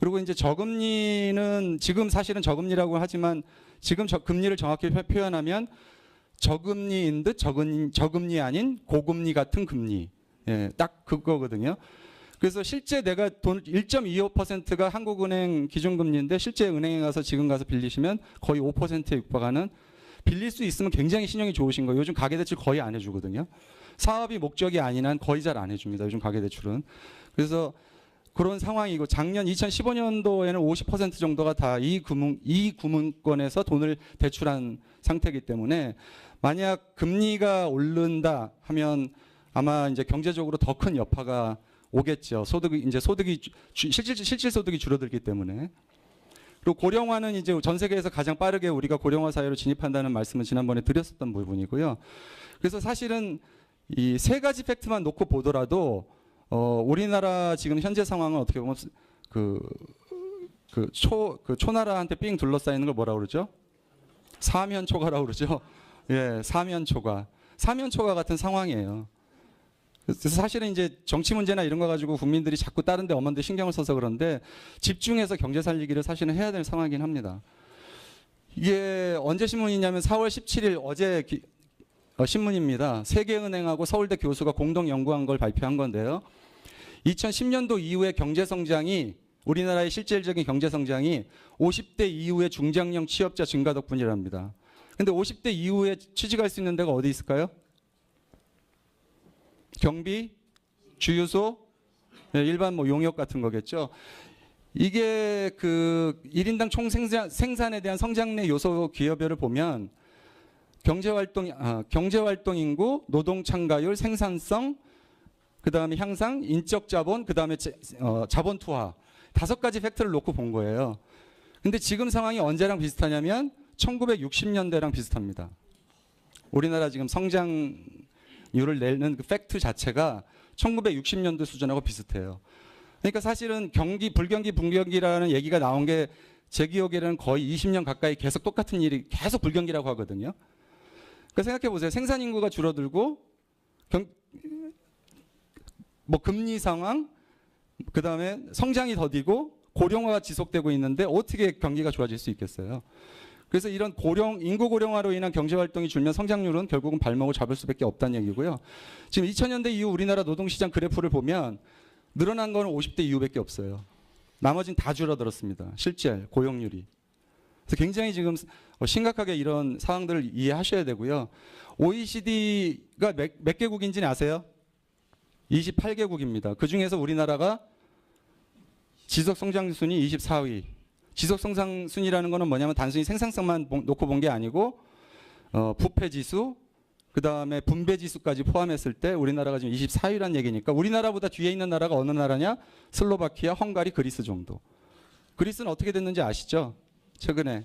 그리고 이제 저금리는 지금 사실은 저금리라고 하지만 지금 금리를 정확히 표현하면 저금리인 듯 저금리 아닌 고금리 같은 금리. 예, 딱 그거거든요. 그래서 실제 내가 돈 1.25%가 한국은행 기준금리인데 실제 은행에 가서 지금 가서 빌리시면 거의 5%에 육박하는, 빌릴 수 있으면 굉장히 신용이 좋으신 거예요. 요즘 가계대출 거의 안 해주거든요. 사업이 목적이 아닌 한 거의 잘 안 해줍니다. 요즘 가계대출은. 그래서 그런 상황이고, 작년 2015년도에는 50% 정도가 다 이 금융권에서 돈을 대출한 상태이기 때문에 만약 금리가 오른다 하면 아마 이제 경제적으로 더 큰 여파가 오겠죠. 소득이 실질 소득이 줄어들기 때문에. 그리고 고령화는 이제 전 세계에서 가장 빠르게 우리가 고령화 사회로 진입한다는 말씀은 지난번에 드렸었던 부분이고요. 그래서 사실은 이 세 가지 팩트만 놓고 보더라도 우리나라 지금 현재 상황은 어떻게 보면 초나라한테 삥 둘러싸이는 걸 뭐라고 그러죠? 사면초가라고 그러죠. 예, 사면초가 같은 상황이에요. 그래서 사실은 이제 정치 문제나 이런 거 가지고 국민들이 자꾸 다른 데 엄한데 신경을 써서 그런데 집중해서 경제 살리기를 사실은 해야 되는 상황이긴 합니다. 이게 언제 신문이냐면 4월 17일 어제 신문입니다. 세계은행하고 서울대 교수가 공동 연구한 걸 발표한 건데요. 2010년도 이후의 경제성장이, 우리나라의 실질적인 경제성장이 50대 이후의 중장년 취업자 증가 덕분이랍니다. 근데 50대 이후에 취직할 수 있는 데가 어디 있을까요? 경비, 주유소, 일반 뭐 용역 같은 거겠죠. 이게 그 1인당 총 생산에 대한 성장률 요소 기여별을 보면 경제활동 인구, 노동 참가율, 생산성, 그다음에 향상, 인적 자본, 그다음에 자본 투하, 5가지 팩트를 놓고 본 거예요. 근데 지금 상황이 언제랑 비슷하냐면 1960년대랑 비슷합니다. 우리나라 지금 성장률을 내는 그 팩트 자체가 1960년도 수준하고 비슷해요. 그러니까 사실은 불경기, 분경기라는 얘기가 나온 게 제 기억에는 거의 20년 가까이 계속 똑같은 일이 계속 불경기라고 하거든요. 그러니까 생각해 보세요. 생산 인구가 줄어들고 금리 상황, 그다음에 성장이 더디고 고령화가 지속되고 있는데 어떻게 경기가 좋아질 수 있겠어요? 그래서 이런 인구 고령화로 인한 경제 활동이 줄면 성장률은 결국은 발목을 잡을 수밖에 없다는 얘기고요. 지금 2000년대 이후 우리나라 노동시장 그래프를 보면 늘어난 건 50대 이후밖에 없어요. 나머지는 다 줄어들었습니다. 실제 고용률이. 그래서 굉장히 지금 심각하게 이런 상황들을 이해하셔야 되고요. OECD가 몇 개국인지는 아세요? 28개국입니다. 그중에서 우리나라가 지속성장 순위 24위. 지속성장 순위라는 거는 뭐냐면 단순히 생산성만 놓고 본 게 아니고 부패지수, 그다음에 분배지수까지 포함했을 때 우리나라가 지금 24위란 얘기니까 우리나라보다 뒤에 있는 나라가 어느 나라냐? 슬로바키아, 헝가리, 그리스 정도. 그리스는 어떻게 됐는지 아시죠? 최근에.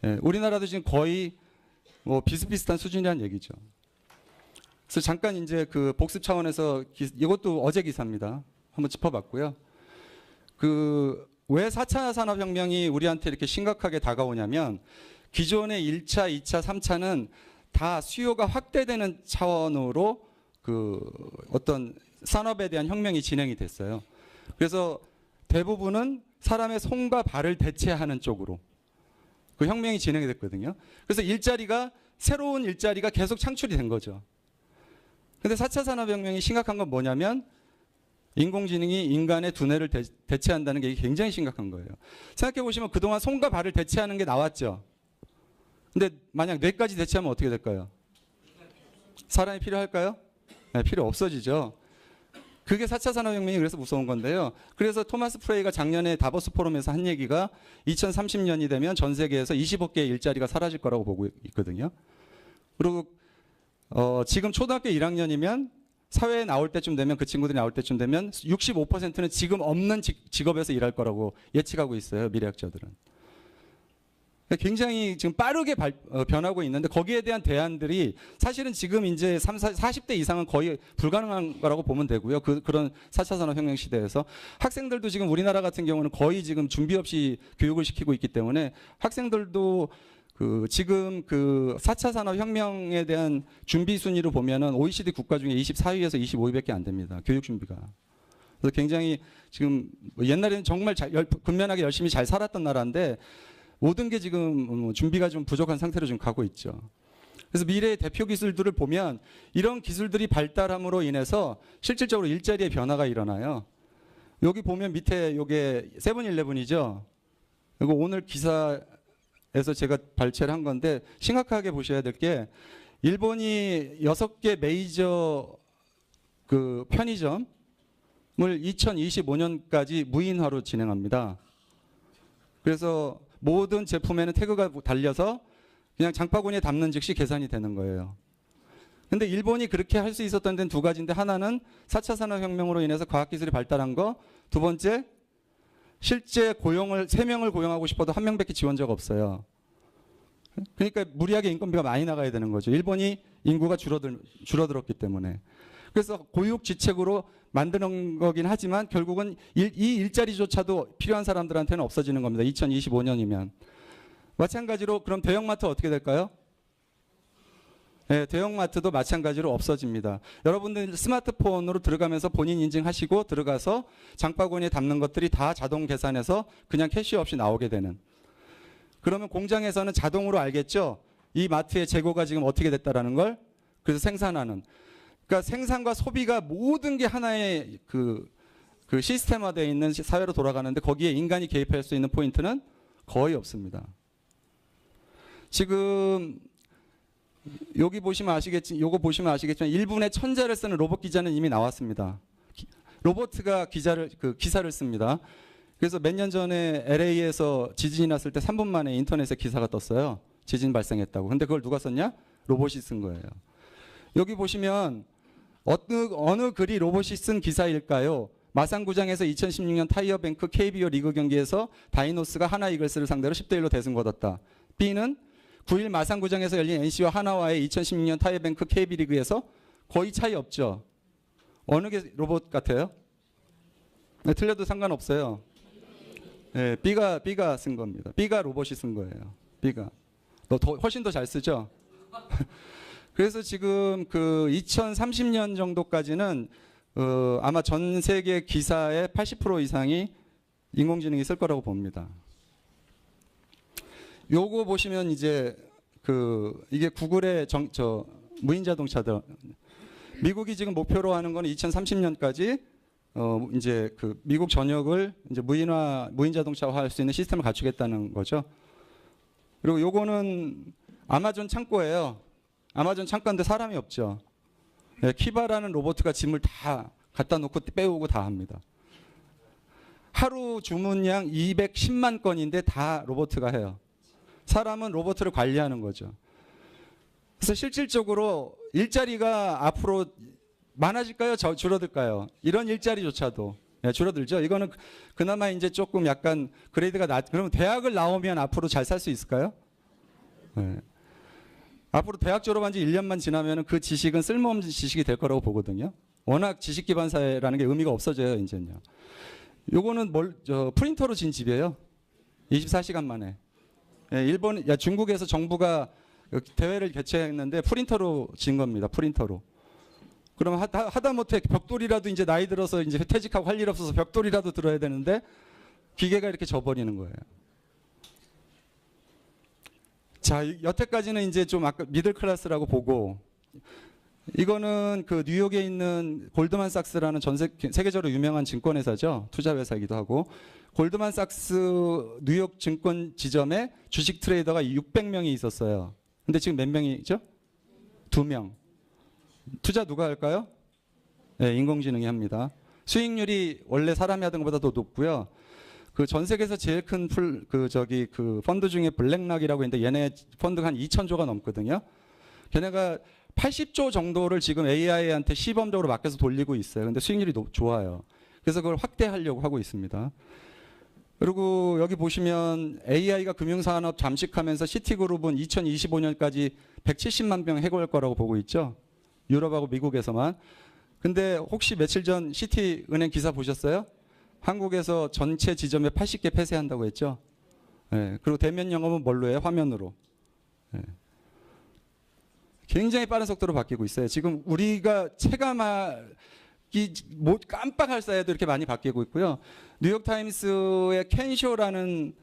예, 우리나라도 지금 거의 뭐 비슷비슷한 수준이라는 얘기죠. 그래서 잠깐 이제 그 복습 차원에서 이것도 어제 기사입니다. 한번 짚어봤고요. 왜 4차 산업혁명이 우리한테 이렇게 심각하게 다가오냐면 기존의 1차, 2차, 3차는 다 수요가 확대되는 차원으로 어떤 산업에 대한 혁명이 진행이 됐어요. 그래서 대부분은 사람의 손과 발을 대체하는 쪽으로 그 혁명이 진행이 됐거든요. 그래서 새로운 일자리가 계속 창출이 된 거죠. 근데 4차 산업혁명이 심각한 건 뭐냐면 인공지능이 인간의 두뇌를 대체한다는 게 굉장히 심각한 거예요. 생각해 보시면 그동안 손과 발을 대체하는 게 나왔죠. 근데 만약 뇌까지 대체하면 어떻게 될까요? 사람이 필요할까요? 네, 필요 없어지죠. 그게 4차 산업혁명이 그래서 무서운 건데요. 그래서 토마스 프레이가 작년에 다보스 포럼에서 한 얘기가 2030년이 되면 전 세계에서 20억 개의 일자리가 사라질 거라고 보고 있거든요. 그리고 지금 초등학교 1학년이면 사회에 나올 때쯤 되면 그 친구들이 나올 때쯤 되면 65%는 지금 없는 직업에서 일할 거라고 예측하고 있어요. 미래학자들은. 굉장히 지금 빠르게 변하고 있는데 거기에 대한 대안들이 사실은 지금 이제 40대 이상은 거의 불가능한 거라고 보면 되고요. 그런 4차 산업혁명 시대에서 학생들도 지금 우리나라 같은 경우는 거의 지금 준비 없이 교육을 시키고 있기 때문에 학생들도 지금 4차 산업혁명에 대한 준비 순위로 보면은 OECD 국가 중에 24위에서 25위밖에 안 됩니다. 교육 준비가. 그래서 굉장히 지금 뭐 옛날에는 정말 근면하게 열심히 잘 살았던 나라인데 모든 게 지금 준비가 좀 부족한 상태로 지금 가고 있죠. 그래서 미래의 대표 기술들을 보면 이런 기술들이 발달함으로 인해서 실질적으로 일자리의 변화가 일어나요. 여기 보면 밑에 요게 세븐일레븐이죠. 이거 오늘 기사에서 제가 발췌를 한 건데 심각하게 보셔야 될 게 일본이 6개 메이저 그 편의점을 2025년까지 무인화로 진행합니다. 그래서 모든 제품에는 태그가 달려서 그냥 장바구니에 담는 즉시 계산이 되는 거예요. 근데 일본이 그렇게 할 수 있었던 데는 두 가지인데 하나는 4차 산업혁명으로 인해서 과학기술이 발달한 거, 두 번째 실제 3명을 고용하고 싶어도 1명밖에 지원자가 없어요. 그러니까 무리하게 인건비가 많이 나가야 되는 거죠. 일본이 인구가 줄어들었기 때문에. 그래서 고육지책으로 만드는 거긴 하지만 결국은 이 일자리조차도 필요한 사람들한테는 없어지는 겁니다. 2025년이면. 마찬가지로 그럼 대형마트 어떻게 될까요? 네, 대형마트도 마찬가지로 없어집니다. 여러분들 스마트폰으로 들어가면서 본인 인증하시고 들어가서 장바구니에 담는 것들이 다 자동 계산해서 그냥 캐시어 없이 나오게 되는. 그러면 공장에서는 자동으로 알겠죠? 이 마트의 재고가 지금 어떻게 됐다라는 걸. 그래서 생산하는. 그러니까 생산과 소비가 모든 게 하나의 그 시스템화되어 있는 사회로 돌아가는데 거기에 인간이 개입할 수 있는 포인트는 거의 없습니다. 지금 요거 보시면 아시겠지만 1분에 1000자를 쓰는 로봇 기자는 이미 나왔습니다. 로봇가 기사를 씁니다. 그래서 몇 년 전에 LA에서 지진이 났을 때 3분 만에 인터넷에 기사가 떴어요. 지진 발생했다고. 근데 그걸 누가 썼냐? 로봇이 쓴 거예요. 여기 보시면 어느 글이 로봇이 쓴 기사일까요? 마산구장에서 2016년 타이어뱅크 KBO 리그 경기에서 다이노스가 하나 이글스를 상대로 10대1로 대승 거뒀다. B는 9일 마산구장에서 열린 NC와 하나와의 2016년 타이어뱅크 KB리그에서 거의 차이 없죠. 어느 게 로봇 같아요? 네, 틀려도 상관없어요. 네, B가 쓴 겁니다. B가 로봇이 쓴 거예요. B가. 훨씬 더 잘 쓰죠? 그래서 지금 그 2030년 정도까지는 아마 전 세계 기사의 80% 이상이 인공지능이 쓸 거라고 봅니다. 요거 보시면 이제 이게 구글의 무인 자동차들. 미국이 지금 목표로 하는 건 2030년까지 이제 미국 전역을 이제 무인 자동차화할 수 있는 시스템을 갖추겠다는 거죠. 그리고 요거는 아마존 창고예요. 아마존 창고인데 사람이 없죠. 네, 키바라는 로봇가 짐을 다 갖다 놓고 빼오고 다 합니다. 하루 주문량 210만 건인데 다 로봇가 해요. 사람은 로봇을 관리하는 거죠. 그래서 실질적으로 일자리가 앞으로 많아질까요? 줄어들까요? 이런 일자리조차도 줄어들죠. 이거는 그나마 이제 조금 약간 그레이드가 그러면 대학을 나오면 앞으로 잘 살 수 있을까요? 네. 앞으로 대학 졸업한 지 1년만 지나면 그 지식은 쓸모없는 지식이 될 거라고 보거든요. 워낙 지식 기반 사회라는 게 의미가 없어져요, 이제는요. 요거는 프린터로 진 집이에요. 24시간 만에. 중국에서 정부가 대회를 개최했는데 프린터로 진 겁니다. 프린터로. 그럼 하다못해 벽돌이라도 이제 나이 들어서 이제 퇴직하고 할 일 없어서 벽돌이라도 들어야 되는데 기계가 이렇게 져버리는 거예요. 자, 여태까지는 이제 좀 아까 미들 클래스라고 보고 이거는 뉴욕에 있는 골드만삭스라는 세계적으로 유명한 증권회사죠. 투자회사이기도 하고 골드만삭스 뉴욕 증권 지점에 주식 트레이더가 600명이 있었어요. 근데 지금 몇 명이죠? 2명. 투자 누가 할까요? 네, 인공지능이 합니다. 수익률이 원래 사람이 하던 것보다 더 높고요. 전 세계에서 제일 큰 펀드 중에 블랙락이라고 있는데 얘네 펀드가 한 2,000조가 넘거든요. 걔네가 80조 정도를 지금 AI한테 시범적으로 맡겨서 돌리고 있어요. 근데 수익률이 좋아요. 그래서 그걸 확대하려고 하고 있습니다. 그리고 여기 보시면 AI가 금융산업 잠식하면서 시티그룹은 2025년까지 170만 병 해고할 거라고 보고 있죠. 유럽하고 미국에서만. 근데 혹시 며칠 전 시티은행 기사 보셨어요? 한국에서 전체 지점에 80개 폐쇄한다고 했죠. 네. 그리고 대면 영업은 뭘로 해요? 화면으로. 네. 굉장히 빠른 속도로 바뀌고 있어요. 지금 우리가 체감할 깜빡할 사이에도 이렇게 많이 바뀌고 있고요. 뉴욕타임스의 켄쇼라는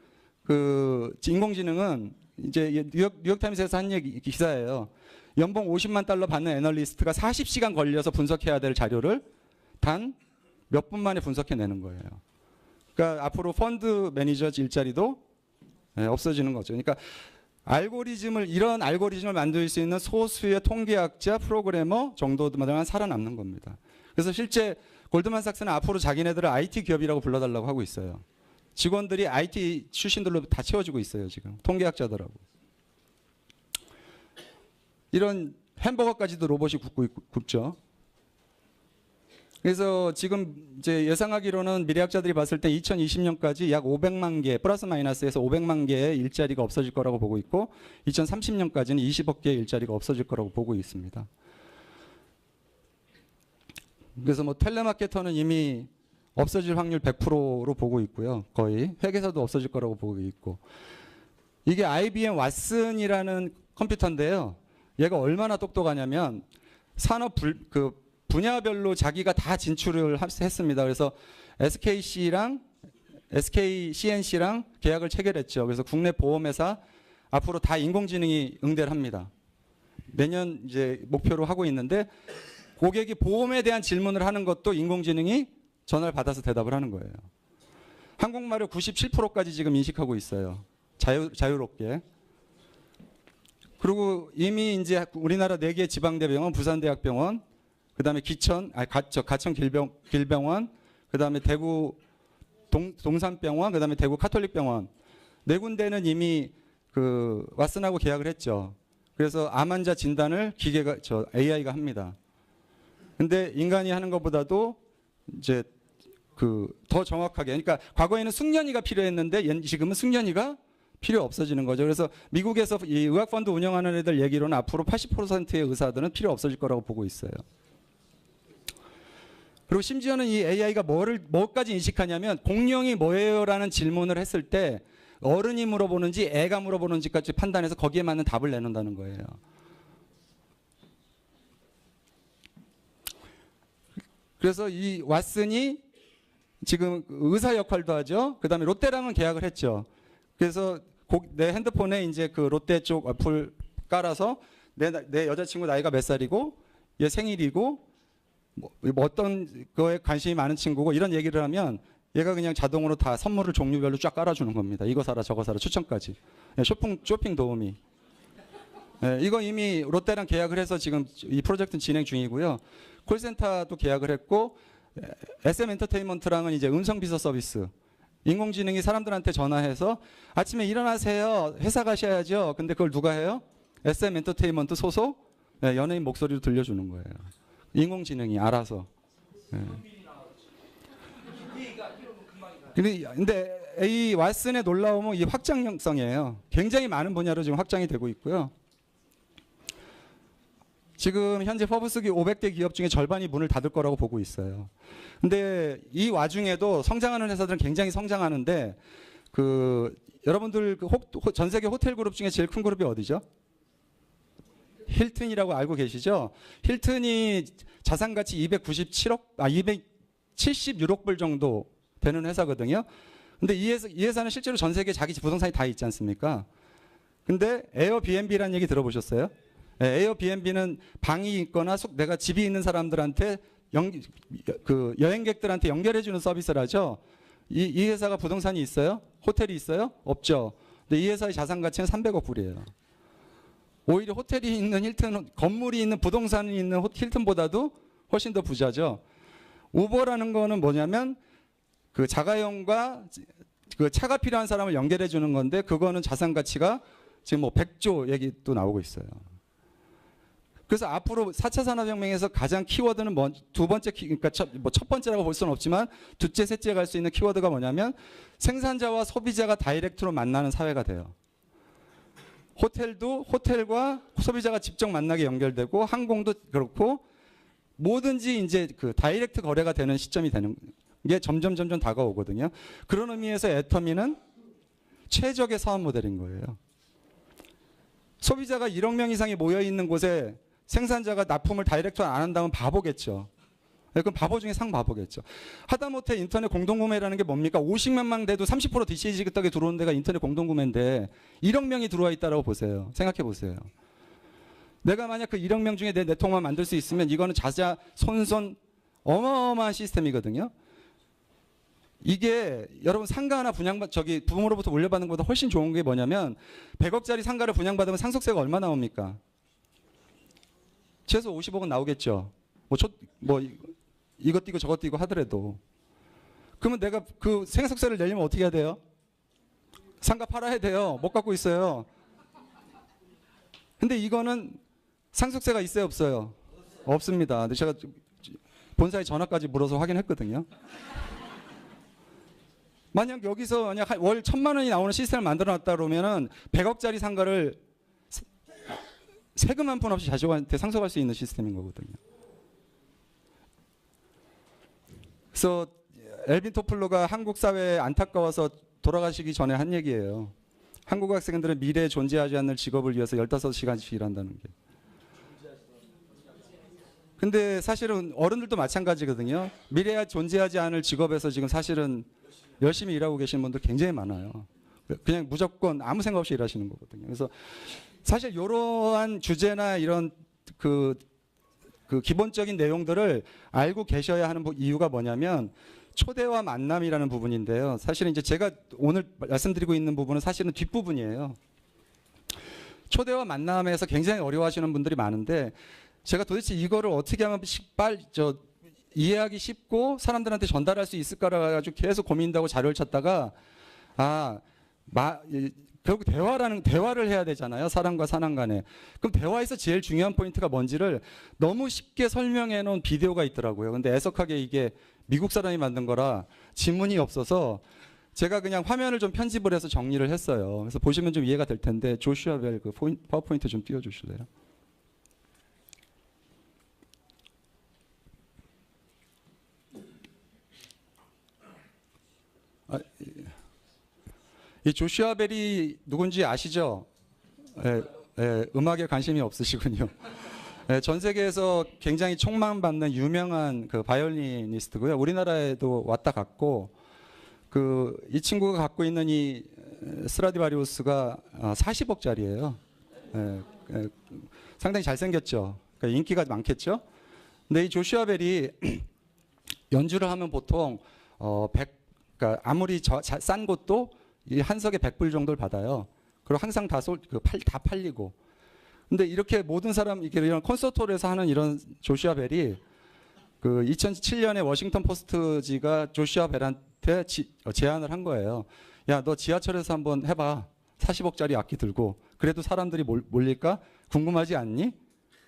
그 인공지능은 이제 뉴욕타임스에서 한 얘기 기사예요. 연봉 50만 달러 받는 애널리스트가 40시간 걸려서 분석해야 될 자료를 단 몇 분 만에 분석해내는 거예요. 그러니까 앞으로 펀드 매니저 일자리도 없어지는 거죠. 그러니까 이런 알고리즘을 만들 수 있는 소수의 통계학자, 프로그래머 정도만 살아남는 겁니다. 그래서 실제 골드만삭스는 앞으로 자기네들을 IT 기업이라고 불러달라고 하고 있어요. 직원들이 IT 출신들로 다 채워지고 있어요, 지금. 통계학자들하고. 이런 햄버거까지도 로봇이 굽죠. 그래서 지금 이제 예상하기로는 미래학자들이 봤을 때 2020년까지 약 500만 개, 플러스 마이너스에서 500만 개의 일자리가 없어질 거라고 보고 있고 2030년까지는 20억 개의 일자리가 없어질 거라고 보고 있습니다. 그래서 뭐 텔레마케터는 이미 없어질 확률 100%로 보고 있고요. 거의 회계사도 없어질 거라고 보고 있고 이게 IBM 왓슨이라는 컴퓨터인데요. 얘가 얼마나 똑똑하냐면 산업 분야별로 자기가 다 진출을 했습니다. 그래서 SKCNC랑 계약을 체결했죠. 그래서 국내 보험회사 앞으로 다 인공지능이 응대를 합니다. 매년 이제 목표로 하고 있는데 고객이 보험에 대한 질문을 하는 것도 인공지능이 전화를 받아서 대답을 하는 거예요. 한국말을 97%까지 지금 인식하고 있어요. 자유롭게. 그리고 이미 이제 우리나라 4개 지방대병원, 부산대학병원, 그다음에 가천 길병원, 그다음에 대구 동산병원, 그다음에 대구 카톨릭병원 4군데는 이미 그 왓슨하고 계약을 했죠. 그래서 암 환자 진단을 AI가 합니다. 근데 인간이 하는 것보다도 이제 더 정확하게, 그러니까 과거에는 숙련이가 필요했는데 지금은 숙련이가 필요 없어지는 거죠. 그래서 미국에서 이 의학펀드 운영하는 애들 얘기로는 앞으로 80%의 의사들은 필요 없어질 거라고 보고 있어요. 그리고 심지어는 이 AI가 뭐까지 인식하냐면 공룡이 뭐예요라는 질문을 했을 때 어른이 물어보는지 애가 물어보는지까지 판단해서 거기에 맞는 답을 내놓는다는 거예요. 그래서 이 왓슨이 지금 의사 역할도 하죠. 그다음에 롯데랑은 계약을 했죠. 그래서 내 핸드폰에 이제 그 롯데 쪽 어플 깔아서 내 여자친구 나이가 몇 살이고 얘 생일이고 뭐 어떤 거에 관심이 많은 친구고 이런 얘기를 하면 얘가 그냥 자동으로 다 선물을 종류별로 쫙 깔아주는 겁니다. 이거 사라 저거 사라 추천까지. 쇼핑 도우미. 이거 이미 롯데랑 계약을 해서 지금 이 프로젝트는 진행 중이고요. 콜센터도 계약을 했고 SM 엔터테인먼트랑은 이제 음성 비서 서비스. 인공지능이 사람들한테 전화해서 아침에 일어나세요. 회사 가셔야죠. 근데 그걸 누가 해요? SM 엔터테인먼트 소속 연예인 목소리로 들려주는 거예요. 인공지능이 알아서. 근데 이 왓슨의 놀라움은 이 확장성이에요. 굉장히 많은 분야로 지금 확장이 되고 있고요. 지금 현재 퍼브스기 500대 기업 중에 절반이 문을 닫을 거라고 보고 있어요. 근데 이 와중에도 성장하는 회사들은 굉장히 성장하는데 여러분들 전 세계 호텔 그룹 중에 제일 큰 그룹이 어디죠? 힐튼이라고 알고 계시죠? 힐튼이 자산 가치 276억 불 정도 되는 회사거든요. 근데 이 회사는 실제로 전 세계 자기 부동산이 다 있지 않습니까? 근데 에어비앤비라는 얘기 들어보셨어요? 에어비앤비는 방이 있거나 내가 집이 있는 사람들한테 여행객들한테 연결해주는 서비스를 하죠. 이 회사가 부동산이 있어요? 호텔이 있어요? 없죠. 근데 이 회사의 자산 가치는 300억 불이에요. 오히려 호텔이 있는 힐튼, 건물이 있는 부동산이 있는 힐튼보다도 훨씬 더 부자죠. 우버라는 거는 뭐냐면 그 자가용과 그 차가 필요한 사람을 연결해 주는 건데 그거는 자산 가치가 지금 뭐 100조 얘기도 나오고 있어요. 그래서 앞으로 4차 산업혁명에서 가장 키워드는 두 번째 그러니까 첫 번째라고 볼 수는 없지만 둘째, 셋째 갈 수 있는 키워드가 뭐냐면 생산자와 소비자가 다이렉트로 만나는 사회가 돼요. 호텔과 소비자가 직접 만나게 연결되고 항공도 그렇고 뭐든지 이제 그 다이렉트 거래가 되는 시점이 되는 게 점점 다가오거든요. 그런 의미에서 애터미는 최적의 사업 모델인 거예요. 소비자가 1억 명 이상이 모여 있는 곳에 생산자가 납품을 다이렉트 안 한다면 바보겠죠. 그럼 바보 중에 상바보겠죠. 하다못해 인터넷 공동구매라는 게 뭡니까? 50만만 돼도 30% DCG 끄떡에 들어오는 데가 인터넷 공동구매인데 1억 명이 들어와 있다라고 보세요. 생각해 보세요. 내가 만약 그 1억 명 중에 내 네트워크만 만들 수 있으면 이거는 자자손손 어마어마한 시스템이거든요. 이게 여러분 상가 하나 부모로부터 물려받는 것보다 훨씬 좋은 게 뭐냐면 100억짜리 상가를 분양받으면 상속세가 얼마 나옵니까? 최소 50억은 나오겠죠. 이것 띄고 저것 띄고 하더라도. 그러면 내가 그 상속세를 내려면 어떻게 해야 돼요? 상가 팔아야 돼요. 못 갖고 있어요. 근데 이거는 상속세가 있어요, 없어요? 없습니다. 근데 제가 본사에 전화까지 물어서 확인했거든요. 만약 여기서 만약 월 1,000만 원이 나오는 시스템을 만들어 놨다 그러면은 100억짜리 상가를 세금 한 푼 없이 자식한테 상속할 수 있는 시스템인 거거든요. 그래서 엘빈 토플러가 한국 사회에 안타까워서 돌아가시기 전에 한 얘기예요. 한국 학생들은 미래에 존재하지 않는 직업을 위해서 15시간씩 일한다는 게. 근데 사실은 어른들도 마찬가지거든요. 미래에 존재하지 않을 직업에서 지금 사실은 열심히 일하고 계시는 분들 굉장히 많아요. 그냥 무조건 아무 생각 없이 일하시는 거거든요. 그래서 사실 이러한 주제나 이런 그 기본적인 내용들을 알고 계셔야 하는 이유가 뭐냐면 초대와 만남이라는 부분인데요. 사실은 이제 제가 오늘 말씀드리고 있는 부분은 사실은 뒷부분이에요. 초대와 만남에서 굉장히 어려워하시는 분들이 많은데 제가 도대체 이거를 어떻게 하면 이해하기 쉽고 사람들한테 전달할 수 있을까를 가지고 계속 고민하고 자료를 찾다가 결국 대화를 해야 되잖아요. 사람과 사람 간에. 그럼 대화에서 제일 중요한 포인트가 뭔지를 너무 쉽게 설명해 놓은 비디오가 있더라고요. 근데 애석하게 이게 미국 사람이 만든 거라 지문이 없어서 제가 그냥 화면을 좀 편집을 해서 정리를 했어요. 그래서 보시면 좀 이해가 될 텐데 조슈아 벨 그 파워포인트 좀 띄워주실래요? 이 조슈아 벨이 누군지 아시죠? 음악에 관심이 없으시군요. 전 세계에서 굉장히 촉망받는 유명한 그 바이올리니스트고요. 우리나라에도 왔다 갔고 이 친구가 갖고 있는 이 스트라디바리우스가 40억짜리예요. 상당히 잘생겼죠. 그러니까 인기가 많겠죠. 근데 이 조슈아 벨이 연주를 하면 보통 그러니까 아무리 싼 곳도 이 한 석에 100불 정도를 받아요. 그리고 항상 다 팔리고. 근데 이렇게 모든 이런 콘서트홀에서 하는 이런 조슈아 벨이 그 2007년에 워싱턴 포스트지가 조슈아 벨한테 제안을 한 거예요. 야, 너 지하철에서 한번 해봐. 40억짜리 악기 들고. 그래도 사람들이 몰릴까? 궁금하지 않니?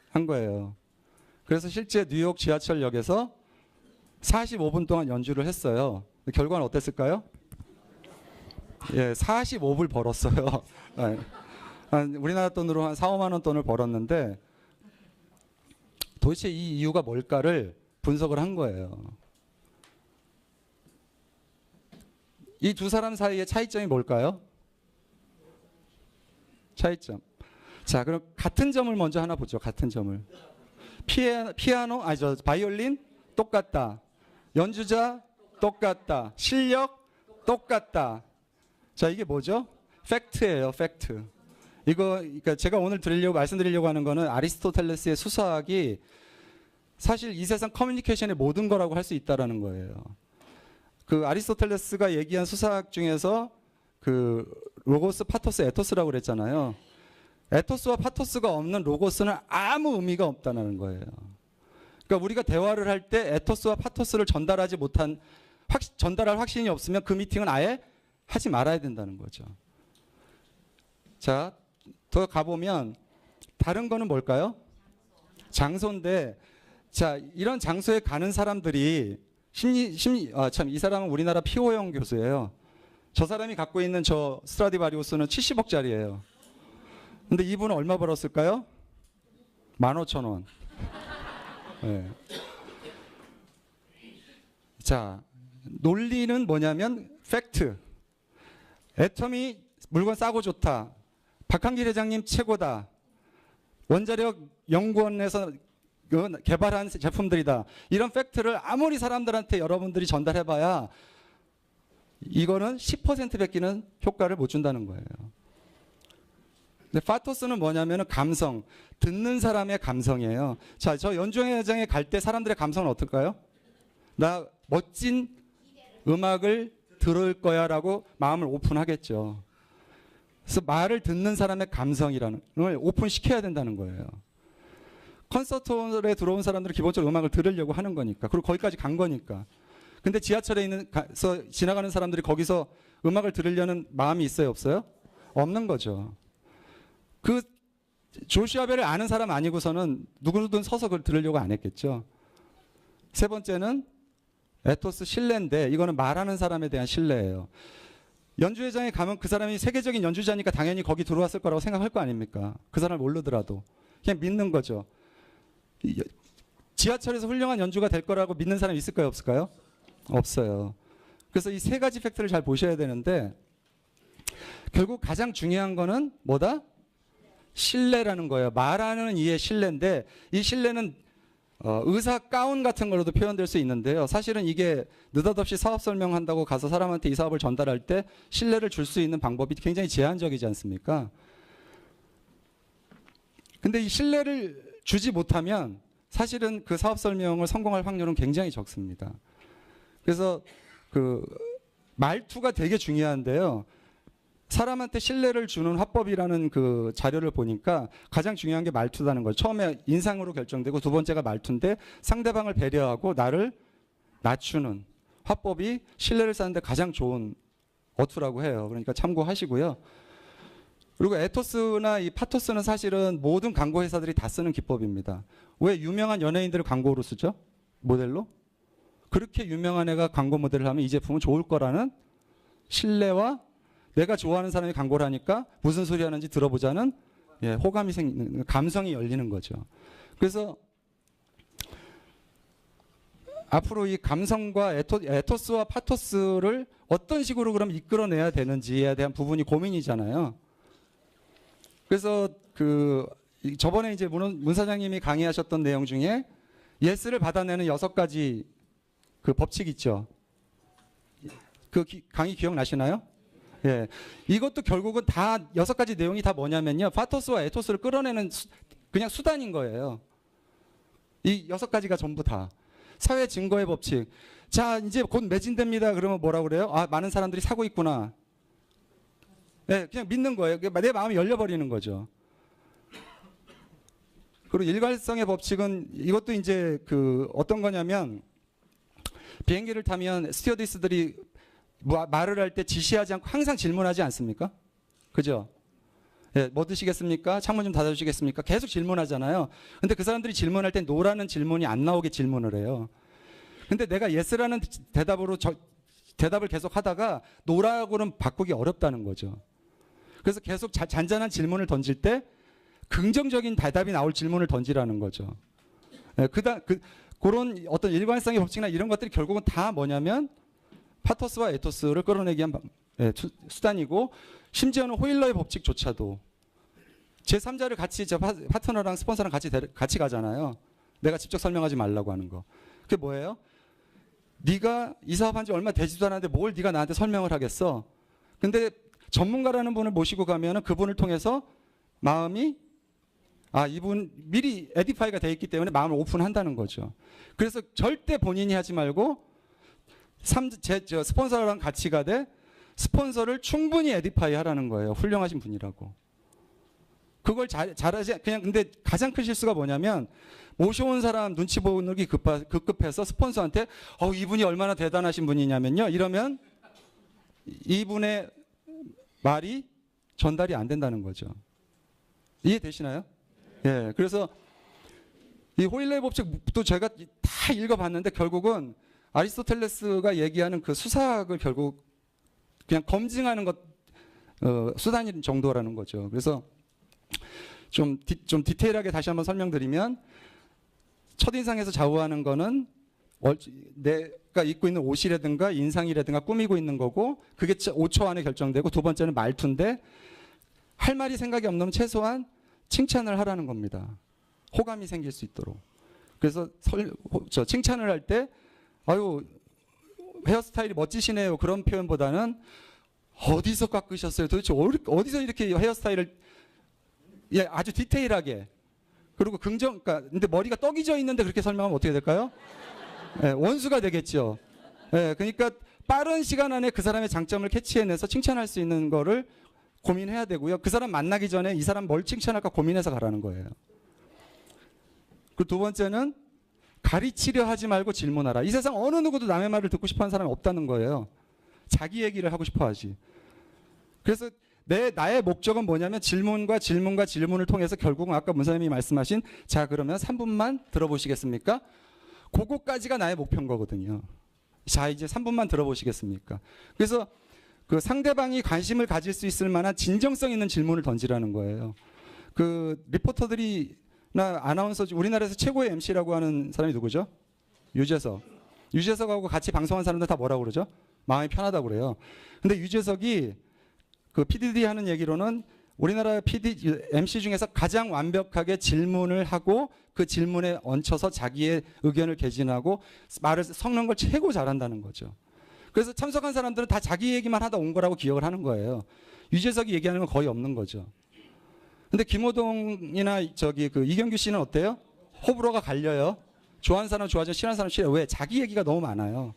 한 거예요. 그래서 실제 뉴욕 지하철역에서 45분 동안 연주를 했어요. 결과는 어땠을까요? 45불 벌었어요. 우리나라 돈으로 한 4, 5만 원 돈을 벌었는데 도대체 이 이유가 뭘까를 분석을 한 거예요. 이 두 사람 사이의 차이점이 뭘까요? 차이점. 자, 그럼 같은 점을 먼저 하나 보죠. 같은 점을. 바이올린 똑같다. 연주자 똑같다. 실력 똑같다. 자, 이게 뭐죠? 팩트예요, 팩트. 그러니까 제가 오늘 말씀드리려고 하는 거는 아리스토텔레스의 수사학이 사실 이 세상 커뮤니케이션의 모든 거라고 할 수 있다라는 거예요. 그 아리스토텔레스가 얘기한 수사학 중에서 그 로고스, 파토스, 에토스라고 그랬잖아요. 에토스와 파토스가 없는 로고스는 아무 의미가 없다는 거예요. 그러니까 우리가 대화를 할 때 에토스와 파토스를 전달할 확신이 없으면 그 미팅은 아예 하지 말아야 된다는 거죠. 자, 더 가보면 다른 거는 뭘까요? 장소인데, 자, 이런 장소에 가는 사람들이 이 사람은 우리나라 피오영 교수예요. 저 사람이 갖고 있는 저 스트라디바리우스는 70억짜리예요. 근데 이분은 얼마 벌었을까요? 15,000원. 네. 자, 논리는 뭐냐면 팩트. 애텀이 물건 싸고 좋다. 박한길 회장님 최고다. 원자력 연구원에서 개발한 제품들이다. 이런 팩트를 아무리 사람들한테 여러분들이 전달해봐야 이거는 10%밖에는 효과를 못 준다는 거예요. 근데 파토스는 뭐냐면은 감성, 듣는 사람의 감성이에요. 자, 저 연주회장에 갈 때 사람들의 감성은 어떨까요? 나 멋진 음악을 들을 거야라고 마음을 오픈하겠죠. 그래서 말을 듣는 사람의 감성이라는 걸 오픈시켜야 된다는 거예요. 콘서트홀에 들어온 사람들은 기본적으로 음악을 들으려고 하는 거니까. 그리고 거기까지 간 거니까. 근데 지하철에 지나가는 사람들이 거기서 음악을 들으려는 마음이 있어요, 없어요? 없는 거죠. 그 조슈아 벨을 아는 사람 아니고서는 누구든 서서 그걸 들으려고 안 했겠죠. 세 번째는 에토스 신뢰인데 이거는 말하는 사람에 대한 신뢰예요. 연주회장에 가면 그 사람이 세계적인 연주자니까 당연히 거기 들어왔을 거라고 생각할 거 아닙니까? 그 사람을 모르더라도 그냥 믿는 거죠. 지하철에서 훌륭한 연주가 될 거라고 믿는 사람이 있을까요, 없을까요? 없어요. 그래서 이 세 가지 팩트를 잘 보셔야 되는데 결국 가장 중요한 거는 뭐다? 신뢰라는 거예요. 말하는 이의 신뢰인데 이 신뢰는 의사 가운 같은 걸로도 표현될 수 있는데요. 사실은 이게 느닷없이 사업 설명한다고 가서 사람한테 이 사업을 전달할 때 신뢰를 줄 수 있는 방법이 굉장히 제한적이지 않습니까? 근데 이 신뢰를 주지 못하면 사실은 그 사업 설명을 성공할 확률은 굉장히 적습니다. 그래서 그 말투가 되게 중요한데요. 사람한테 신뢰를 주는 화법이라는 그 자료를 보니까 가장 중요한 게 말투라는 거예요. 처음에 인상으로 결정되고 두 번째가 말투인데 상대방을 배려하고 나를 낮추는 화법이 신뢰를 쌓는데 가장 좋은 어투라고 해요. 그러니까 참고하시고요. 그리고 에토스나 이 파토스는 사실은 모든 광고 회사들이 다 쓰는 기법입니다. 왜 유명한 연예인들을 광고로 쓰죠? 모델로? 그렇게 유명한 애가 광고 모델을 하면 이 제품은 좋을 거라는 신뢰와 내가 좋아하는 사람이 광고를 하니까 무슨 소리 하는지 들어보자는 호감이 생기는, 감성이 열리는 거죠. 그래서 앞으로 이 감성과 에토스와 파토스를 어떤 식으로 그럼 이끌어내야 되는지에 대한 부분이 고민이잖아요. 그래서 저번에 이제 문 사장님이 강의하셨던 내용 중에 예스를 받아내는 6가지 그 법칙 있죠. 그 강의 기억나시나요? 예. 이것도 결국은 다 6가지 내용이 다 뭐냐면요. 파토스와 에토스를 끌어내는 그냥 수단인 거예요. 이 6가지가 전부 다. 사회 증거의 법칙. 자, 이제 곧 매진됩니다. 그러면 뭐라고 그래요? 아, 많은 사람들이 사고 있구나. 네, 그냥 믿는 거예요. 내 마음이 열려버리는 거죠. 그리고 일관성의 법칙은 이것도 이제 어떤 거냐면 비행기를 타면 스튜어디스들이 말을 할 때 지시하지 않고 항상 질문하지 않습니까? 그죠? 예, 뭐 드시겠습니까? 창문 좀 닫아주시겠습니까? 계속 질문하잖아요. 근데 그 사람들이 질문할 때 노라는 질문이 안 나오게 질문을 해요. 근데 내가 예스라는 대답으로 대답을 계속 하다가 노라고는 바꾸기 어렵다는 거죠. 그래서 계속 잔잔한 질문을 던질 때 긍정적인 대답이 나올 질문을 던지라는 거죠. 예, 그런 어떤 일관성의 법칙이나 이런 것들이 결국은 다 뭐냐면 파토스와 에토스를 끌어내기 위한 수단이고 심지어는 호일러의 법칙조차도 제3자를 같이 파트너랑 스폰서랑 같이 가잖아요. 내가 직접 설명하지 말라고 하는 거. 그게 뭐예요? 네가 이 사업한 지 얼마 되지도 않았는데 뭘 네가 나한테 설명을 하겠어. 근데 전문가라는 분을 모시고 가면은 그분을 통해서 마음이 이분 미리 에디파이가 돼 있기 때문에 마음을 오픈한다는 거죠. 그래서 절대 본인이 하지 말고 스폰서랑 같이 가되 스폰서를 충분히 에디파이 하라는 거예요. 훌륭하신 분이라고. 그걸 잘하지 그냥. 근데 가장 큰 실수가 뭐냐면 모셔온 사람 눈치 보기 급급해서 스폰서한테 이분이 얼마나 대단하신 분이냐면요. 이러면 이분의 말이 전달이 안 된다는 거죠. 이해되시나요? 예. 그래서 이 호일러의 법칙도 제가 다 읽어봤는데 결국은 아리스토텔레스가 얘기하는 그 수사학을 결국 그냥 검증하는 수단인 정도라는 거죠. 그래서 좀 디테일하게 다시 한번 설명드리면 첫인상에서 좌우하는 거는 내가 입고 있는 옷이라든가 인상이라든가 꾸미고 있는 거고 그게 5초 안에 결정되고 두 번째는 말투인데 할 말이 생각이 없는 최소한 칭찬을 하라는 겁니다. 호감이 생길 수 있도록. 그래서 칭찬을 할 때 아유 헤어스타일이 멋지시네요 그런 표현보다는 어디서 깎으셨어요? 도대체 어디서 이렇게 헤어스타일을 아주 디테일하게 그리고 그러니까 근데 머리가 떡이 져 있는데 그렇게 설명하면 어떻게 될까요? 원수가 되겠죠. 그러니까 빠른 시간 안에 그 사람의 장점을 캐치해내서 칭찬할 수 있는 거를 고민해야 되고요. 그 사람 만나기 전에 이 사람 뭘 칭찬할까 고민해서 가라는 거예요. 그 두 번째는 가리치려 하지 말고 질문하라. 이 세상 어느 누구도 남의 말을 듣고 싶어하는 사람이 없다는 거예요. 자기 얘기를 하고 싶어하지. 그래서 나의 목적은 뭐냐면 질문을 통해서 결국은 아까 문사님이 말씀하신 자 그러면 3분만 들어보시겠습니까? 그거까지가 나의 목표인 거거든요. 자 이제 3분만 들어보시겠습니까? 그래서 그 상대방이 관심을 가질 수 있을 만한 진정성 있는 질문을 던지라는 거예요. 그 리포터들이나 아나운서 우리나라에서 최고의 MC라고 하는 사람이 누구죠? 유재석하고 같이 방송한 사람들 다 뭐라고 그러죠? 마음이 편하다고 그래요. 근데 유재석이 그 PDD 하는 얘기로는 우리나라 MC 중에서 가장 완벽하게 질문을 하고 그 질문에 얹혀서 자기의 의견을 개진하고 말을 섞는 걸 최고 잘한다는 거죠. 그래서 참석한 사람들은 다 자기 얘기만 하다 온 거라고 기억을 하는 거예요. 유재석이 얘기하는 건 거의 없는 거죠. 근데 김호동이나 그 이경규 씨는 어때요? 호불호가 갈려요. 좋아하는 사람 좋아하죠. 싫어하는 사람 싫어요. 왜? 자기 얘기가 너무 많아요.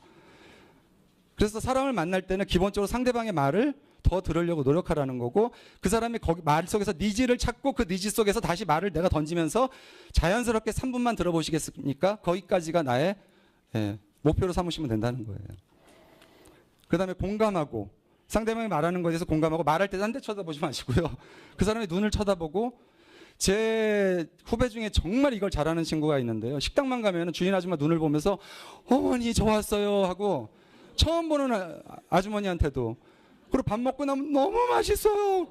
그래서 사람을 만날 때는 기본적으로 상대방의 말을 더 들으려고 노력하라는 거고 그 사람이 거기 말 속에서 니즈를 찾고 그 니즈 속에서 다시 말을 내가 던지면서 자연스럽게 3분만 들어보시겠습니까? 거기까지가 나의 목표로 삼으시면 된다는 거예요. 그 다음에 공감하고 상대방이 말하는 것에 대해서 공감하고 말할 때 딴 데 쳐다보지 마시고요. 그 사람의 눈을 쳐다보고 제 후배 중에 정말 이걸 잘하는 친구가 있는데요. 식당만 가면 주인 아줌마 눈을 보면서 어머니 저 왔어요 하고 처음 보는 아주머니한테도 그리고 밥 먹고 나면 너무 맛있어요.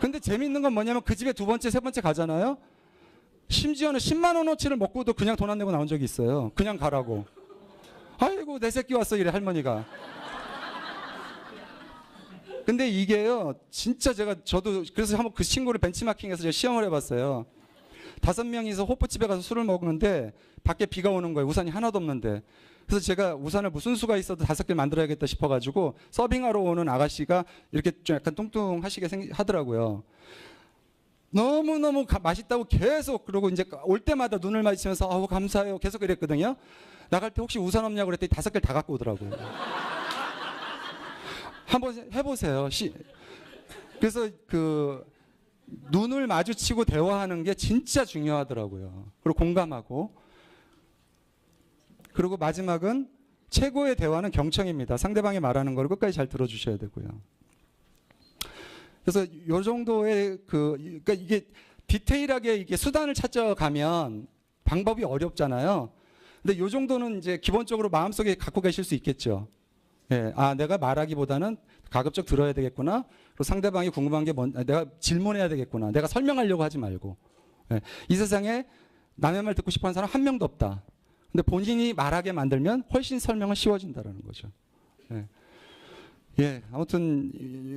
근데 재밌는 건 뭐냐면 그 집에 두 번째, 세 번째 가잖아요. 심지어는 10만 원어치를 먹고도 그냥 돈 안 내고 나온 적이 있어요. 그냥 가라고. 아이고 내 새끼 왔어 이래 할머니가. 근데 이게요 진짜 저도 그래서 한번 그 친구를 벤치마킹해서 제가 시험을 해봤어요. 5명이서 호프집에 가서 술을 먹는데 밖에 비가 오는 거예요. 우산이 하나도 없는데. 그래서 제가 우산을 무슨 수가 있어도 5개 만들어야겠다 싶어가지고 서빙하러 오는 아가씨가 이렇게 좀 약간 뚱뚱하시게 하더라고요. 너무너무 맛있다고 계속 그러고 이제 올 때마다 눈을 마주치면서 아우 감사해요 계속 이랬거든요. 나갈 때 혹시 우산 없냐고 그랬더니 5개를 다 갖고 오더라고요. 한번 해보세요. 그래서 그 눈을 마주치고 대화하는 게 진짜 중요하더라고요. 그리고 공감하고. 그리고 마지막은 최고의 대화는 경청입니다. 상대방이 말하는 걸 끝까지 잘 들어주셔야 되고요. 그래서 요 정도의 그러니까 이게 디테일하게 이게 수단을 찾아가면 방법이 어렵잖아요. 근데 요 정도는 이제 기본적으로 마음속에 갖고 계실 수 있겠죠. 내가 말하기보다는 가급적 들어야 되겠구나. 그리고 상대방이 궁금한 게 내가 질문해야 되겠구나. 내가 설명하려고 하지 말고. 이 세상에 남의 말 듣고 싶어하는 사람 한 명도 없다. 근데 본인이 말하게 만들면 훨씬 설명은 쉬워진다는 거죠. 아무튼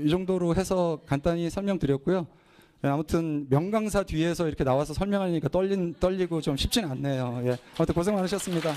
이 정도로 해서 간단히 설명드렸고요. 아무튼 명강사 뒤에서 이렇게 나와서 설명하니까 떨리고 좀 쉽지는 않네요. 아무튼 고생 많으셨습니다.